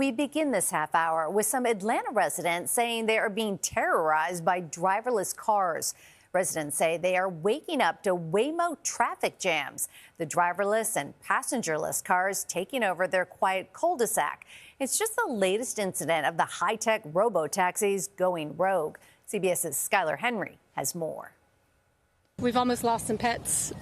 We begin this half hour with some Atlanta residents saying they are being terrorized by driverless cars. Residents say they are waking up to Waymo traffic jams, the driverless and passengerless cars taking over their quiet cul-de-sac. It's just the latest incident of the high-tech robo-taxis going rogue. CBS's Skylar Henry has more. We've almost lost some pets.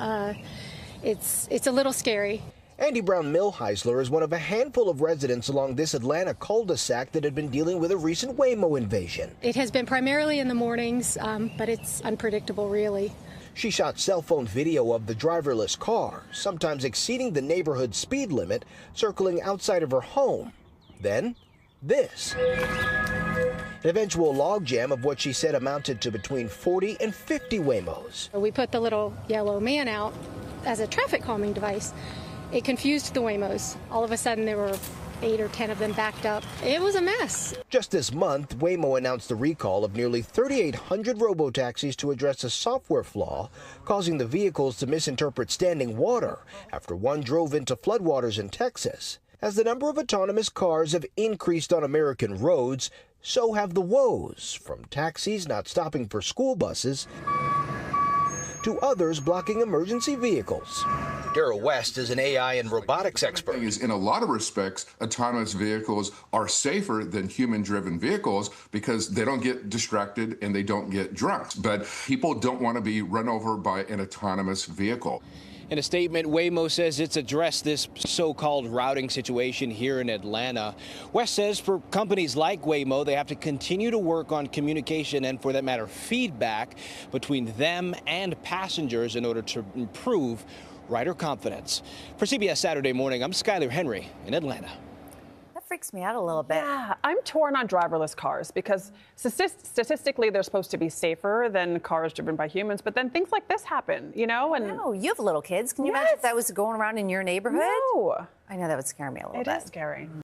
It's a little scary. Andy Brown Millheisler is one of a handful of residents along this Atlanta cul-de-sac that had been dealing with a recent Waymo invasion. It has been primarily in the mornings, but it's unpredictable, really. She shot cell phone video of the driverless car, sometimes exceeding the neighborhood speed limit, circling outside of her home. Then, this. An eventual logjam of what she said amounted to between 40 and 50 Waymos. We put the little yellow man out as a traffic calming device. It confused the Waymos. All of a sudden, there were 8 or 10 of them backed up. It was a mess. Just this month, Waymo announced the recall of nearly 3,800 robotaxis to address a software flaw, causing the vehicles to misinterpret standing water after one drove into floodwaters in Texas. As the number of autonomous cars have increased on American roads, so have the woes, from taxis not stopping for school buses to others blocking emergency vehicles. Darrell West is an AI and robotics expert. In a lot of respects, autonomous vehicles are safer than human-driven vehicles because they don't get distracted and they don't get drunk. But people don't want to be run over by an autonomous vehicle. In a statement, Waymo says it's addressed this so-called routing situation here in Atlanta. West says for companies like Waymo, they have to continue to work on communication and, for that matter, feedback between them and passengers in order to improve rider confidence. For CBS Saturday Morning, I'm Skylar Henry in Atlanta. That freaks me out a little bit. Yeah, I'm torn on driverless cars because statistically they're supposed to be safer than cars driven by humans, but then things like this happen, you know? And no, you have little kids. Can you imagine if that was going around in your neighborhood? No. I know that would scare me a little bit. It is scary.